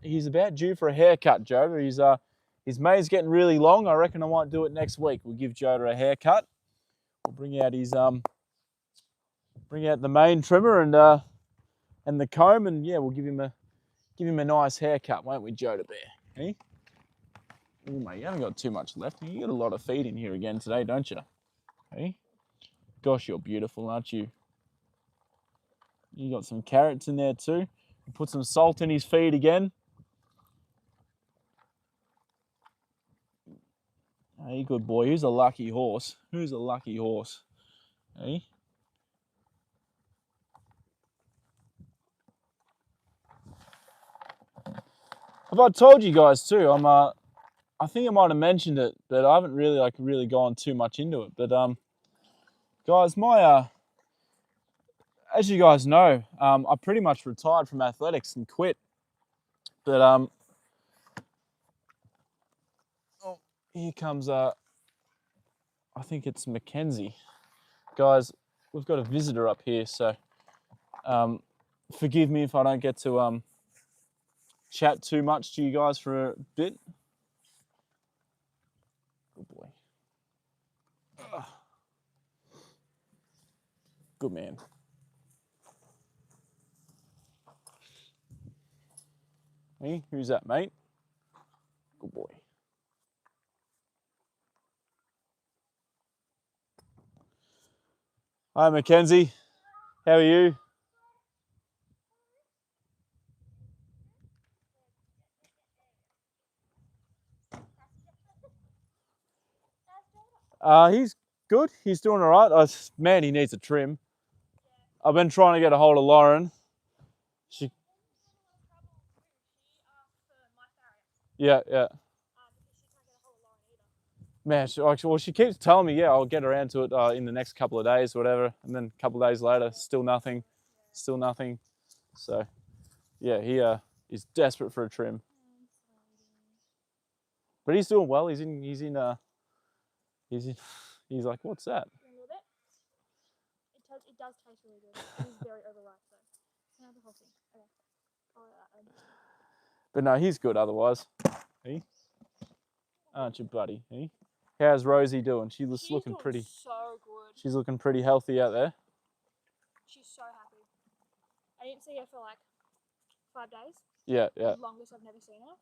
he's about due for a haircut, Joda. His mane's getting really long. I reckon I might do it next week. We'll give Joda a haircut. We'll bring out the mane trimmer and the comb, and yeah, we'll give him a nice haircut, won't we, Joda Bear? Hey? Oh mate, you haven't got too much left. You got a lot of feed in here again today, don't you? Hey? Gosh, you're beautiful, aren't you? You got some carrots in there too. Put some salt in his feed again. Hey, good boy. Who's a lucky horse? Who's a lucky horse? Hey? Have I told you guys too? I think I might have mentioned it, but I haven't really gone too much into it. But guys, as you guys know, I pretty much retired from athletics and quit. But oh, here comes I think it's Mackenzie. Guys, we've got a visitor up here, so forgive me if I don't get to chat too much to you guys for a bit. Good boy. Ugh. Good man. Hey, who's that, mate? Good boy. Hi, Mackenzie. How are you? He's good. He's doing all right. Man, he needs a trim. I've been trying to get a hold of Lauren. Yeah. Man, she keeps telling me, yeah, I'll get around to it in the next couple of days, whatever. And then a couple of days later, still nothing. So, yeah, he is desperate for a trim. But he's doing well. He's like, what's that? It does taste really good. It is very overripe though. Can I have the whole thing? Okay. But no, he's good otherwise. Hey? Aren't you, buddy? Hey? How's Rosie doing? She's looking pretty. So good. She's looking pretty healthy out there. She's so happy. I didn't see her for like 5 days. Yeah. The longest I've never seen her.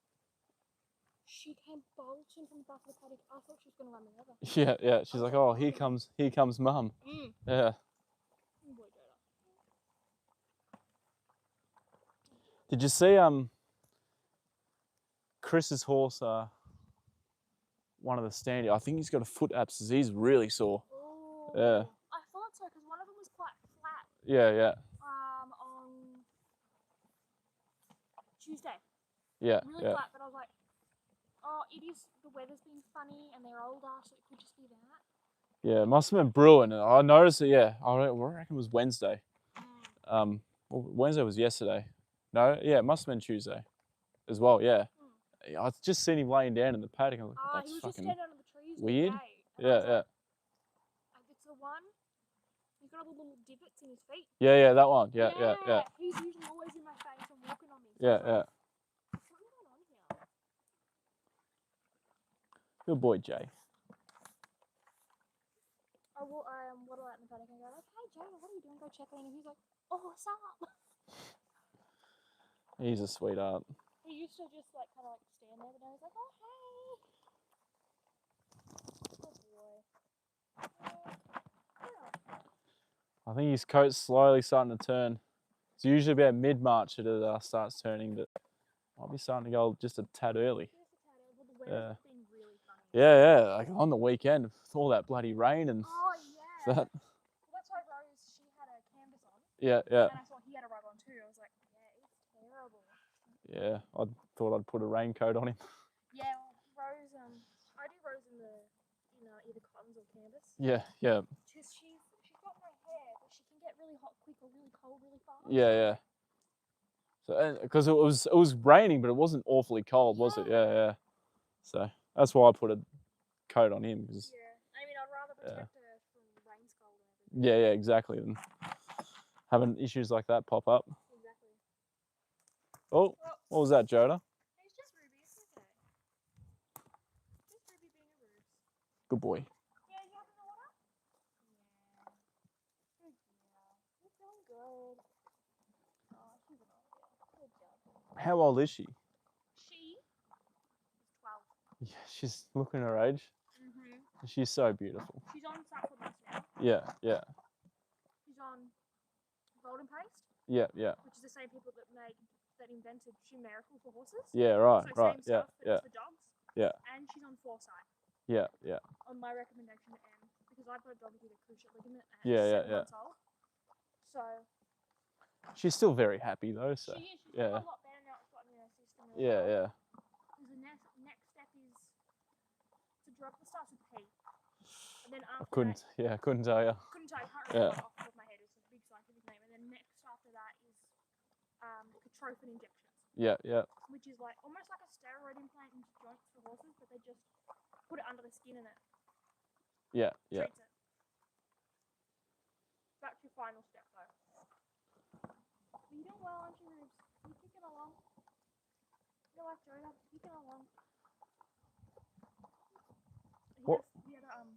She came bolting from the back of the paddock. I thought she was going to run me over. Yeah. She's like, oh, here comes mum. Yeah. Did you see Chris's horse? One of the standing. I think he's got a foot abscess. He's really sore. Ooh, Yeah. I thought so because one of them was quite flat. Yeah, yeah, On Tuesday. yeah, Really yeah. flat, but I was like, oh, it is. The weather's been funny, and they're older, so it could just be that. Yeah, it must have been brewing. I noticed it. Yeah, I reckon it was Wednesday. Mm. Well, Wednesday was yesterday. No, yeah, it must have been Tuesday, as well. Yeah, Mm. I just seen him laying down in the paddock. I'm like, He that's was just fucking standing under the trees weird. all day. And I Yeah, was yeah, like, it's the one. He's got all the little divots in his feet. yeah, yeah. That one. Yeah, yeah, yeah, He's usually always in my face and walking on me. So yeah, I was like, yeah. what's going on here? Good boy, Jay. I will waddle out in the paddock and go like, hey Joda, what are you doing? Go check in. And he's like, oh, what's up? He's a sweetheart. He used to just like kind of like stand there, but now he's like, oh hey. Good boy. I think his coat's slowly starting to turn. It's usually about mid-March that it starts turning, but might be starting to go just a tad early. The weather's been really funny. Yeah, yeah. Like on the weekend, with all that bloody rain and Oh yeah. that. Well, that's why Rose, she had a canvas on. Yeah, yeah. And I saw he had a rug on too. I was like, yeah, it's terrible. Yeah, I thought I'd put a raincoat on him. Yeah, Rose, I do Rose in either cottons or canvas. Yeah, yeah. She's got no hair, but she can get really hot quick or really cold really fast. Yeah, yeah. So because it was raining, but it wasn't awfully cold, was it? Yeah, yeah. So that's why I put a coat on him. Cause, yeah, I mean, I'd rather protect her from rain scald and everything. yeah, yeah, exactly. And having issues like that pop up. Exactly. Oh, what was that, Joda? It's just Ruby. It's okay. Just Ruby being a Rubes. Good boy. Yeah, you having the water? Yeah. Good girl. You're feeling good. Oh, she's an old girl. Good job. How old is she? She is 12. Yeah, she's looking her age. She's so beautiful. She's on Sapwood Nest now. Yeah, yeah. She's on Golden Paste. Yeah, yeah. Which is the same people that invented Chimerical for horses. Yeah, right, so right. Same Yeah, stuff, but yeah. it's for dogs. Yeah. And she's on Foresight. Yeah, yeah. On my recommendation to Em, because I've got a dog with a cruciate ligament at Yeah, 7 yeah, months old. So she's still very happy though. So she is. She's got a lot better now. It's gotten in her system. Yeah, yeah. Because the next step is to drug that starts with P. And then after I couldn't tell you. I can't remember off the top of my head. It's a big scientific name. And then next after that is Catrophin injections. Yeah, yeah. Which is like almost like a steroid implant into joints for horses, but they just put it under the skin and it treats it. That's your final step though. You're doing well, aren't you, Rubes? You're kicking along. You're like Joda, kicking along. What? He had okay.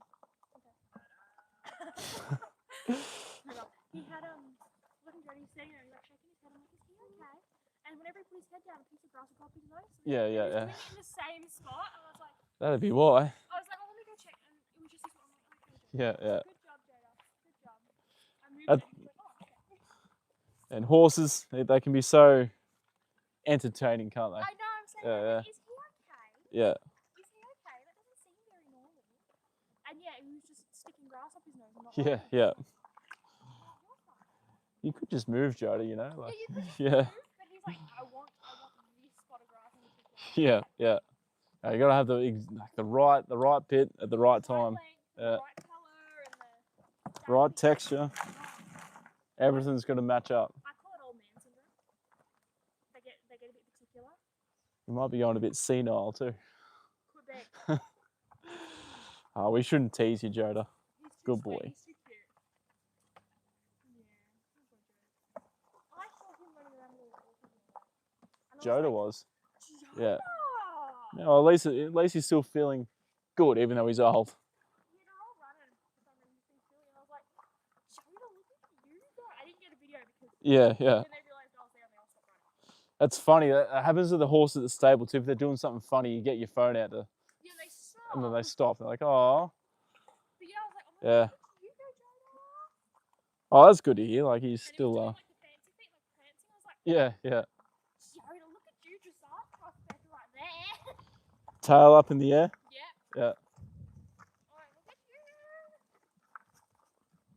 He had looking Jody sitting there, he's like shaking his head. I'm like, is he okay? And whenever he put his head down, a piece of grass would go up his nose. Yeah, yeah, yeah. yeah. In the same spot, and I was like, that'd be why. I was like, well, let me go check, and it was just this one. I'm like, okay, Joda. Yeah, yeah. Good job, Joda. Good job. I moved it, and he was like, oh, okay. And horses, they can be so entertaining, can't they? I know. I'm saying, Yeah, is he okay? Yeah. Is he okay? That doesn't seem very normal. And yeah, he was just sticking grass up his nose and not Yeah, like yeah. You could just move, Joda, you know? Like, you could just yeah. move, but he's like, I want this spot of grass in particular. Yeah, yeah. You gotta have the right bit at the right time. Length, the right colour and the right texture. Everything's gonna match up. I call it old man syndrome. They get a bit particular. You might be going a bit senile too. Could be. Oh, we shouldn't tease you, Joda. Good boy. He's too cute. Yeah. I saw him running around with a Joda was. Joda! Yeah. No, at least he's still feeling good, even though he's old. Yeah, they're all running for some reason, silly, and I was like, Joda, look at you! I didn't get a video because Yeah. when they realised I was there, they all stopped running. That's funny. That happens to the horse at the stable too. If they're doing something funny, you get your phone out to. Yeah, they stop. And then they stop. They're like, oh. But yeah, I was like, oh my God, you go, Joda. Oh, that's good to hear. Like he's And still. he was doing, like, the fancy feet, like prancing. I was like, Yeah. Joda, look at you, dressage prospect right there. Tail up in the air. Yeah. Yeah. Alright, look at you.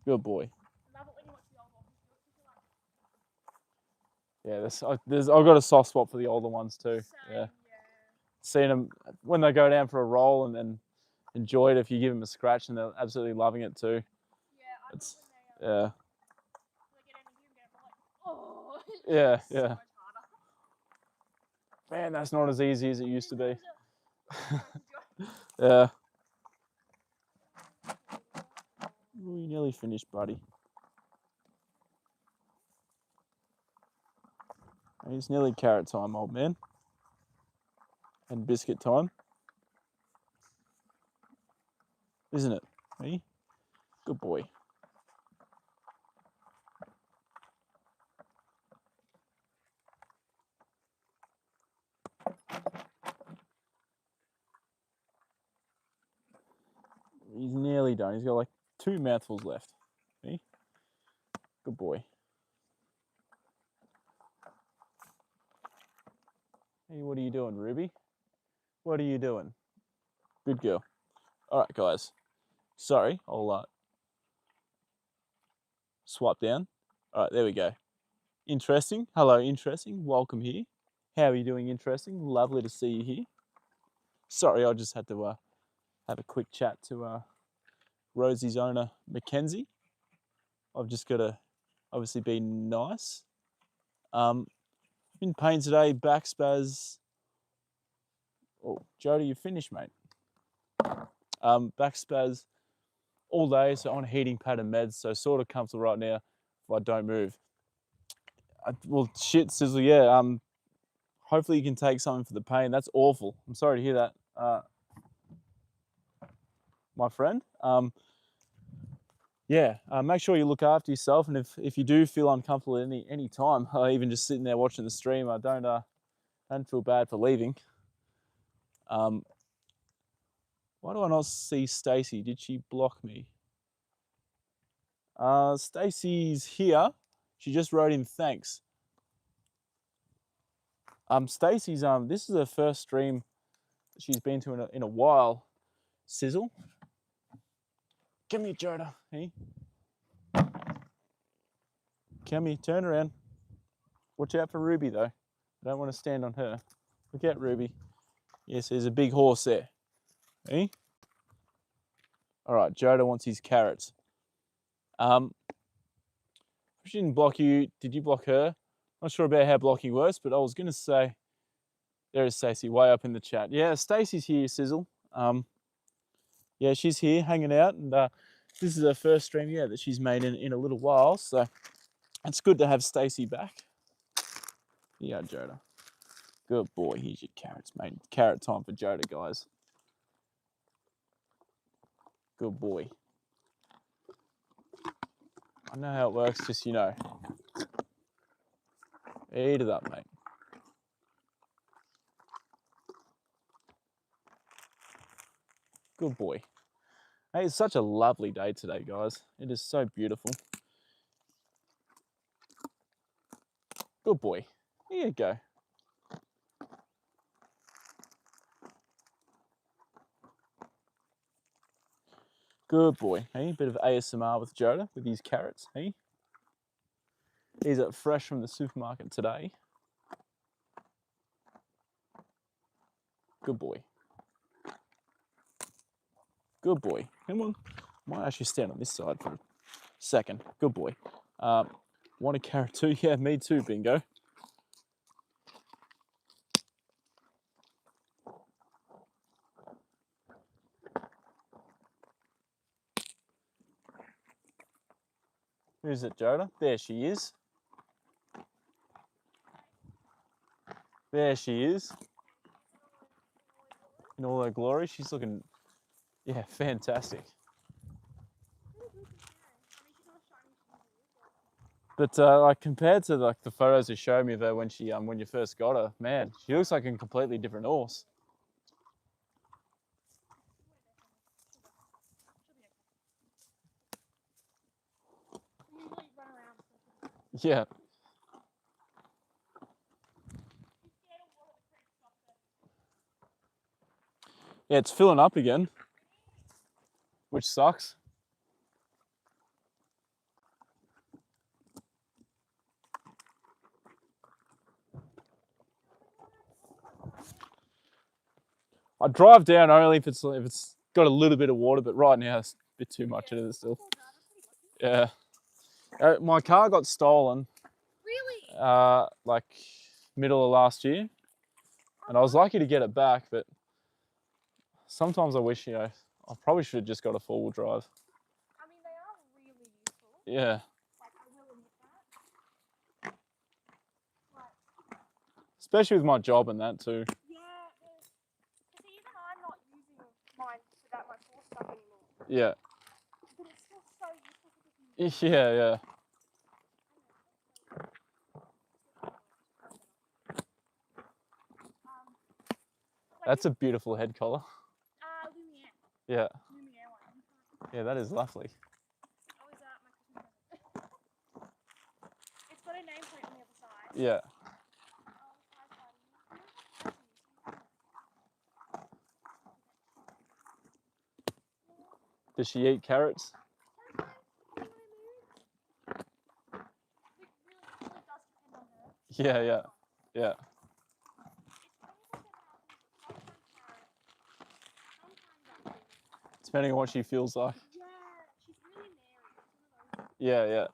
Good boy. Love it when you watch the old horses. Yeah, I've got a soft spot for the older ones too. Same, Yeah, yeah. seeing them when they go down for a roll and enjoy it if you give them a scratch and they're absolutely loving it too. Yeah, I It's love when they yeah, like get in and yeah, so yeah. much harder. Man, that's not as easy as it used to be. Joda. Yeah. We nearly finished, buddy. It's nearly carrot time, old man. And biscuit time. Isn't it? Hey? Good boy. He's nearly done. He's got like 2 mouthfuls left. Hey? Good boy. Hey, what are you doing, Ruby? What are you doing? Good girl. All right, guys. Sorry, I'll swipe down. All right, there we go. Interesting. Hello, interesting. Welcome here. How are you doing, interesting? Lovely to see you here. Sorry, I just had to have a quick chat to Rosie's owner, Mackenzie. I've just got to obviously be nice. In pain today, back spaz. Oh, Joda, you finished, mate. Back spaz all day, so on a heating pad and meds, so sort of comfortable right now if I don't move. Well, shit, Sizzle, yeah. Hopefully you can take something for the pain. That's awful. I'm sorry to hear that, my friend. Yeah, make sure you look after yourself, and if you do feel uncomfortable at any time, even just sitting there watching the stream, I don't feel bad for leaving. Why do I not see Stacy? Did she block me? Stacy's here. She just wrote in thanks. Stacy's this is her first stream she's been to in a while. Sizzle. Come here, Joda. Hey. Come here, turn around. Watch out for Ruby though. I don't want to stand on her. Look out, Ruby. Yes, there's a big horse there. Hey. All right, Joda wants his carrots. She didn't block you. Did you block her? Not sure about how blocking works, but I was going to say, there is Stacey way up in the chat. Yeah, Stacey's here, Sizzle. Yeah, she's here hanging out, and this is her first stream, yeah, that she's made in a little while. So it's good to have Stacey back. Yeah, Joda. Good boy. Here's your carrots, mate. Carrot time for Joda, guys. Good boy. I know how it works, just, eat it up, mate. Good boy. Hey, it's such a lovely day today, guys. It is so beautiful. Good boy. Here you go. Good boy. Hey, bit of ASMR with Joda with his carrots. Hey, these are fresh from the supermarket today. Good boy. Good boy. Come on. Might actually stand on this side for a second. Good boy. Want a carrot too? Yeah, me too, Bingo. Who's it, Joda? There she is. There she is. In all her glory. She's looking, yeah, fantastic. But like compared to like the photos you showed me of her when when you first got her, man, she looks like a completely different horse. Yeah. Yeah, it's filling up again, which sucks. I drive down only if it's got a little bit of water, but right now it's a bit too much in it still. Yeah. My car got stolen Really? like middle of last year, and I was lucky to get it back, but sometimes I wish, I probably should have just got a four-wheel drive. I mean, they are really useful. Yeah. Like, I will admit that. Like, Especially with my job and that too. yeah, because even I'm not using mine for that much more stuff anymore. Yeah. But it's still so useful. Yeah, yeah. That's a beautiful head collar. Lumiere. Yeah. Lumiere one. Yeah, that is lovely. Oh, is that my Christmas present? It's got a nameplate on the other side. Yeah. Does she eat carrots? Yeah, yeah, yeah. Depending on what she feels like. Yeah, she's really Mary. Yeah, yeah.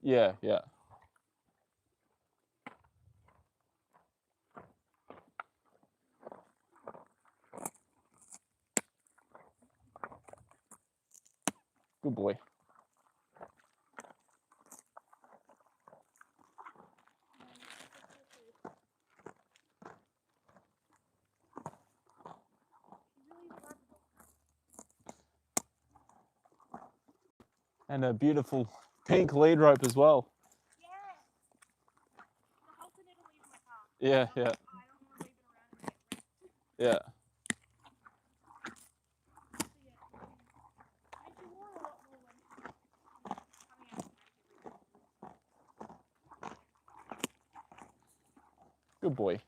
Yeah, yeah. Good boy. And a beautiful pink lead rope as well. Yeah. The halter never leaves my car. Yeah, yeah, I don't want to leave it around and get wrecked. yeah. So yeah. And she wore a lot more when she was coming out of the Good boy.